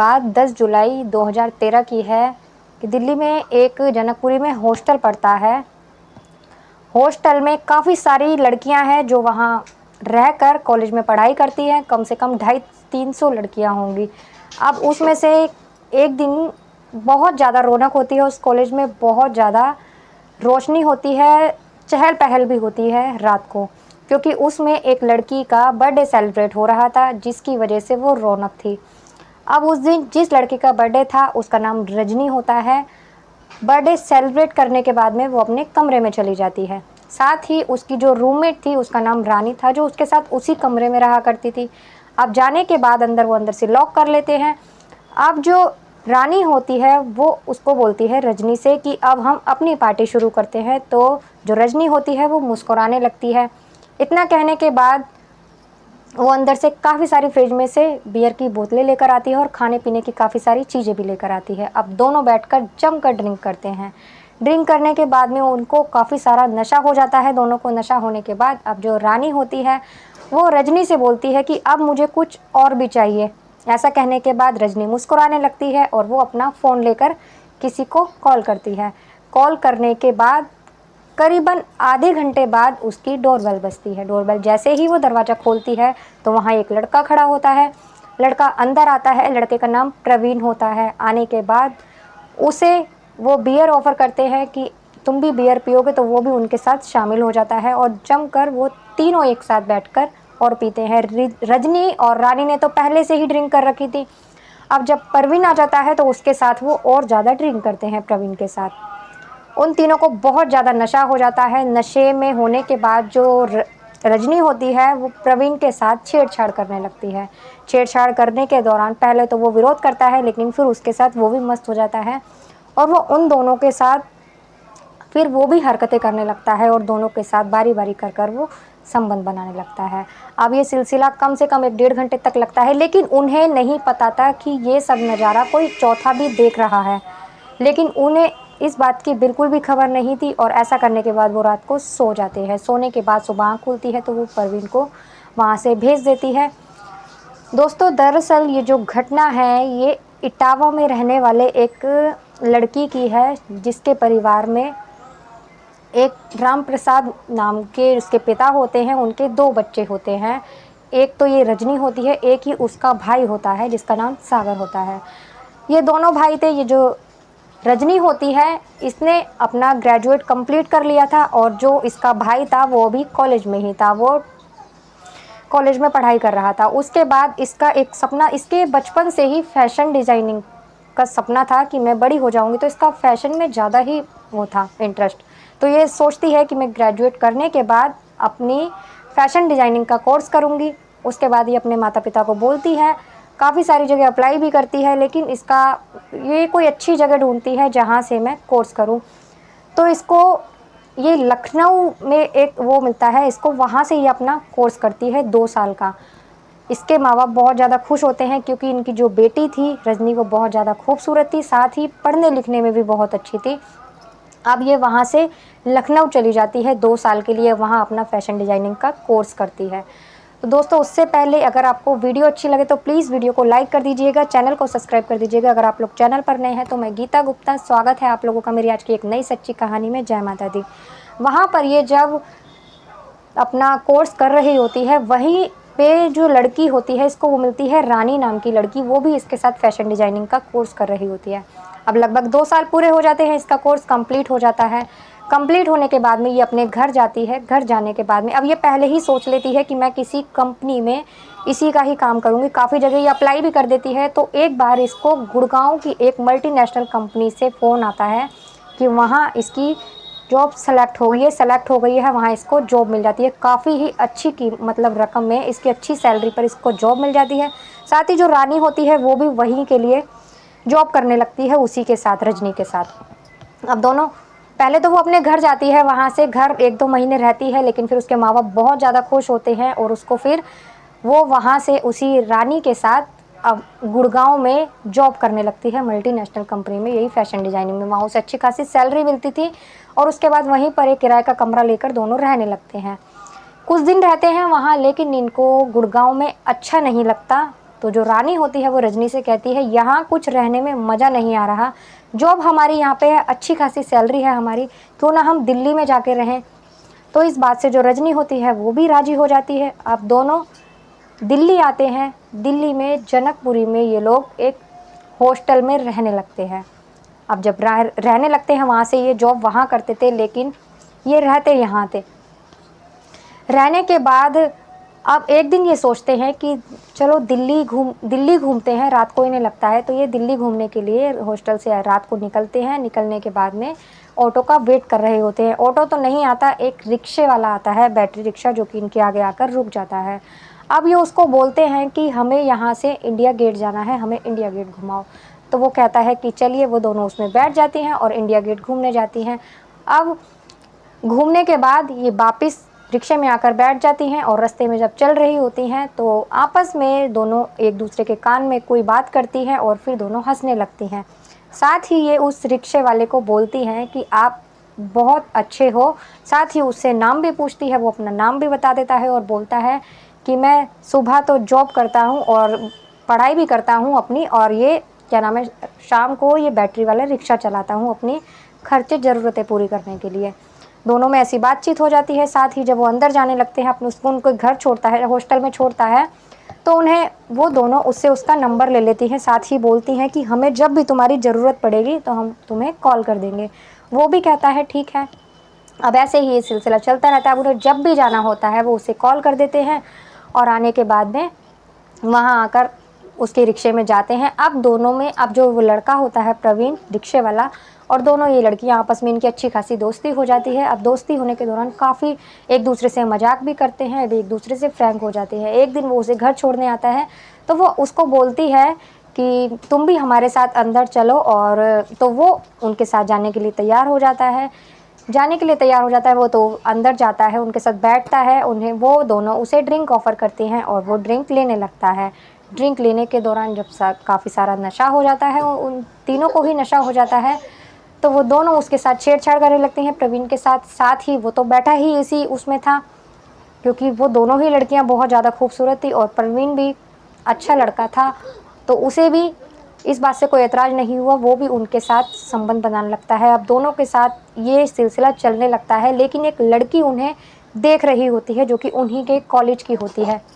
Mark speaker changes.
Speaker 1: बात 10 जुलाई 2013 की है कि दिल्ली में एक जनकपुरी में हॉस्टल पड़ता है। हॉस्टल में काफ़ी सारी लड़कियां हैं जो वहाँ रहकर कॉलेज में पढ़ाई करती हैं। कम से कम 250-300 लड़कियां होंगी। अब उसमें से एक दिन बहुत ज़्यादा रौनक होती है उस कॉलेज में, बहुत ज़्यादा रोशनी होती है, चहल पहल भी होती है रात को, क्योंकि उसमें एक लड़की का बर्थडे सेलिब्रेट हो रहा था जिसकी वजह से वो रौनक थी। अब उस दिन जिस लड़की का बर्थडे था उसका नाम रजनी होता है। बर्थडे सेलिब्रेट करने के बाद में वो अपने कमरे में चली जाती है। साथ ही उसकी जो रूममेट थी उसका नाम रानी था, जो उसके साथ उसी कमरे में रहा करती थी। अब जाने के बाद अंदर से लॉक कर लेते हैं। अब जो रानी होती है वो उसको बोलती है रजनी से कि अब हम अपनी पार्टी शुरू करते हैं। तो जो रजनी होती है वो मुस्कुराने लगती है। इतना कहने के बाद वो अंदर से काफ़ी सारी फ्रिज में से बियर की बोतलें लेकर आती है और खाने पीने की काफ़ी सारी चीज़ें भी लेकर आती है। अब दोनों बैठकर जमकर ड्रिंक करते हैं। ड्रिंक करने के बाद में उनको काफ़ी सारा नशा हो जाता है। दोनों को नशा होने के बाद अब जो रानी होती है वो रजनी से बोलती है कि अब मुझे कुछ और भी चाहिए। ऐसा कहने के बाद रजनी मुस्कुराने लगती है और वो अपना फ़ोन लेकर किसी को कॉल करती है। कॉल करने के बाद करीबन आधे घंटे बाद उसकी डोरबेल बजती है। डोरबेल जैसे ही वो दरवाज़ा खोलती है तो वहाँ एक लड़का खड़ा होता है। लड़का अंदर आता है। लड़के का नाम प्रवीण होता है। आने के बाद उसे वो बियर ऑफ़र करते हैं कि तुम भी बियर पियोगे, तो वो भी उनके साथ शामिल हो जाता है और जमकर वो तीनों एक साथ बैठकर और पीते हैं। रजनी और रानी ने तो पहले से ही ड्रिंक कर रखी थी। अब जब प्रवीण आ जाता है तो उसके साथ वो और ज़्यादा ड्रिंक करते हैं प्रवीण के साथ। उन तीनों को बहुत ज़्यादा नशा हो जाता है। नशे में होने के बाद जो रजनी होती है वो प्रवीण के साथ छेड़छाड़ करने लगती है। छेड़छाड़ करने के दौरान पहले तो वो विरोध करता है, लेकिन फिर उसके साथ वो भी मस्त हो जाता है और वो उन दोनों के साथ फिर वो भी हरकतें करने लगता है और दोनों के साथ बारी बारी कर कर वो संबंध बनाने लगता है। अब ये सिलसिला कम से कम 1-1.5 घंटे तक लगता है, लेकिन उन्हें नहीं पता था कि ये सब नज़ारा कोई चौथा भी देख रहा है। लेकिन उन्हें इस बात की बिल्कुल भी खबर नहीं थी और ऐसा करने के बाद वो रात को सो जाते हैं। सोने के बाद सुबह आँख खुलती है तो वो प्रवीण को वहाँ से भेज देती है। दोस्तों, दरअसल ये जो घटना है ये इटावा में रहने वाले एक लड़की की है, जिसके परिवार में एक राम प्रसाद नाम के उसके पिता होते हैं। उनके 2 बच्चे होते हैं। एक तो ये रजनी होती है, एक ही उसका भाई होता है जिसका नाम सागर होता है। ये दोनों भाई थे। ये जो रजनी होती है इसने अपना ग्रेजुएट कंप्लीट कर लिया था और जो इसका भाई था वो भी कॉलेज में ही था। वो कॉलेज में पढ़ाई कर रहा था। उसके बाद इसका एक सपना, इसके बचपन से ही फैशन डिज़ाइनिंग का सपना था कि मैं बड़ी हो जाऊंगी, तो इसका फैशन में ज़्यादा ही वो था इंटरेस्ट। तो ये सोचती है कि मैं ग्रेजुएट करने के बाद अपनी फैशन डिज़ाइनिंग का कोर्स करूंगी। उसके बाद ये अपने माता पिता को बोलती है, काफ़ी सारी जगह अप्लाई भी करती है, लेकिन इसका ये कोई अच्छी जगह ढूंढती है जहाँ से मैं कोर्स करूँ। तो इसको ये लखनऊ में एक वो मिलता है इसको, वहाँ से ये अपना कोर्स करती है 2 साल का। इसके माँ बाप बहुत ज़्यादा खुश होते हैं क्योंकि इनकी जो बेटी थी रजनी वो बहुत ज़्यादा खूबसूरत थी, साथ ही पढ़ने लिखने में भी बहुत अच्छी थी। अब ये वहाँ से लखनऊ चली जाती है 2 साल के लिए, वहाँ अपना फैशन डिज़ाइनिंग का कोर्स करती है। तो दोस्तों, उससे पहले अगर आपको वीडियो अच्छी लगे तो प्लीज़ वीडियो को लाइक कर दीजिएगा, चैनल को सब्सक्राइब कर दीजिएगा। अगर आप लोग चैनल पर नए हैं तो मैं गीता गुप्ता, स्वागत है आप लोगों का मेरी आज की एक नई सच्ची कहानी में। जय माता दी। वहाँ पर ये जब अपना कोर्स कर रही होती है, वहीं पे जो लड़की होती है इसको वो मिलती है रानी नाम की लड़की, वो भी इसके साथ फैशन डिज़ाइनिंग का कोर्स कर रही होती है। अब लगभग 2 साल पूरे हो जाते हैं, इसका कोर्स कंप्लीट हो जाता है। कंप्लीट होने के बाद में ये अपने घर जाती है। घर जाने के बाद में अब ये पहले ही सोच लेती है कि मैं किसी कंपनी में इसी का ही काम करूँगी। काफ़ी जगह ये अप्लाई भी कर देती है। तो एक बार इसको गुड़गांव की एक मल्टीनेशनल कंपनी से फ़ोन आता है कि वहाँ इसकी जॉब सेलेक्ट हो गई है, वहाँ इसको जॉब मिल जाती है। काफ़ी ही अच्छी की मतलब रकम में, इसकी अच्छी सैलरी पर इसको जॉब मिल जाती है। साथ ही जो रानी होती है वो भी वहीं के लिए जॉब करने लगती है उसी के साथ, रजनी के साथ। अब दोनों पहले तो वो अपने घर जाती है, वहाँ से घर 1-2 महीने रहती है, लेकिन फिर उसके माँ बाप बहुत ज़्यादा खुश होते हैं और उसको फिर वो वहाँ से उसी रानी के साथ अब गुड़गांव में जॉब करने लगती है मल्टीनेशनल कंपनी में, यही फैशन डिज़ाइनिंग में। वहाँ उसे अच्छी खासी सैलरी मिलती थी और उसके बाद वहीं पर एक किराए का कमरा लेकर दोनों रहने लगते हैं। कुछ दिन रहते हैं वहाँ, लेकिन इनको गुड़गांव में अच्छा नहीं लगता। तो जो रानी होती है वो रजनी से कहती है यहाँ कुछ रहने में मज़ा नहीं आ रहा, जॉब हमारी यहाँ पे है, अच्छी खासी सैलरी है हमारी, क्यों ना हम दिल्ली में जाके रहें। तो इस बात से जो रजनी होती है वो भी राजी हो जाती है। अब दोनों दिल्ली आते हैं। दिल्ली में जनकपुरी में ये लोग एक हॉस्टल में रहने लगते हैं। अब जब रहने लगते हैं वहाँ से, ये जॉब वहाँ करते थे लेकिन ये रहते यहाँ थे। रहने के बाद अब एक दिन ये सोचते हैं कि चलो दिल्ली घूमते हैं, रात को इन्हें लगता है, तो ये दिल्ली घूमने के लिए हॉस्टल से रात को निकलते हैं। निकलने के बाद में ऑटो का वेट कर रहे होते हैं। ऑटो तो नहीं आता, एक रिक्शे वाला आता है, बैटरी रिक्शा, जो कि इनके आगे आकर रुक जाता है। अब ये उसको बोलते हैं कि हमें यहाँ से इंडिया गेट जाना है, हमें इंडिया गेट घुमाओ। तो वो कहता है कि चलिए। वो दोनों उसमें बैठ जाती हैं और इंडिया गेट घूमने जाती हैं। अब घूमने के बाद ये वापस रिक्शे में आकर बैठ जाती हैं और रास्ते में जब चल रही होती हैं तो आपस में दोनों एक दूसरे के कान में कोई बात करती हैं और फिर दोनों हंसने लगती हैं। साथ ही ये उस रिक्शे वाले को बोलती हैं कि आप बहुत अच्छे हो। साथ ही उससे नाम भी पूछती है, वो अपना नाम भी बता देता है और बोलता है कि मैं सुबह तो जॉब करता हूँ और पढ़ाई भी करता हूँ अपनी, और ये क्या नाम है, शाम को ये बैटरी वाला रिक्शा चलाता हूँ अपनी खर्चे ज़रूरतें पूरी करने के लिए। दोनों में ऐसी बातचीत हो जाती है। साथ ही जब वो अंदर जाने लगते हैं, अपने उसको उनको घर छोड़ता है, हॉस्टल में छोड़ता है, तो उन्हें वो दोनों उससे उसका नंबर ले लेती हैं। साथ ही बोलती हैं कि हमें जब भी तुम्हारी ज़रूरत पड़ेगी तो हम तुम्हें कॉल कर देंगे। वो भी कहता है ठीक है। अब ऐसे ही ये सिलसिला चलता रहता है। उन्हें जब भी जाना होता है वो उसे कॉल कर देते हैं और आने के बाद में वहाँ आकर उसके रिक्शे में जाते हैं। अब दोनों में, अब जो वो लड़का होता है प्रवीण रिक्शे वाला, और दोनों ये लड़कियां आपस में, इनकी अच्छी खासी दोस्ती हो जाती है। अब दोस्ती होने के दौरान काफ़ी एक दूसरे से मजाक भी करते हैं, एक दूसरे से फ्रैंक हो जाते हैं। एक दिन वो उसे घर छोड़ने आता है तो वो उसको बोलती है कि तुम भी हमारे साथ अंदर चलो, और तो वो उनके साथ जाने के लिए तैयार हो जाता है। वो तो अंदर जाता है, उनके साथ बैठता है। उन्हें वो दोनों उसे ड्रिंक ऑफ़र करते हैं और वो ड्रिंक लेने लगता है। ड्रिंक लेने के दौरान जब काफ़ी सारा नशा हो जाता है, उन तीनों को ही नशा हो जाता है, तो वो दोनों उसके साथ छेड़छाड़ करने लगते हैं प्रवीण के साथ। साथ ही वो तो बैठा ही इसी उसमें था, क्योंकि वो दोनों ही लड़कियां बहुत ज़्यादा खूबसूरत थी और प्रवीण भी अच्छा लड़का था, तो उसे भी इस बात से कोई एतराज़ नहीं हुआ। वो भी उनके साथ संबंध बनाने लगता है। अब दोनों के साथ ये सिलसिला चलने लगता है, लेकिन एक लड़की उन्हें देख रही होती है जो कि उन्हीं के कॉलेज की होती है।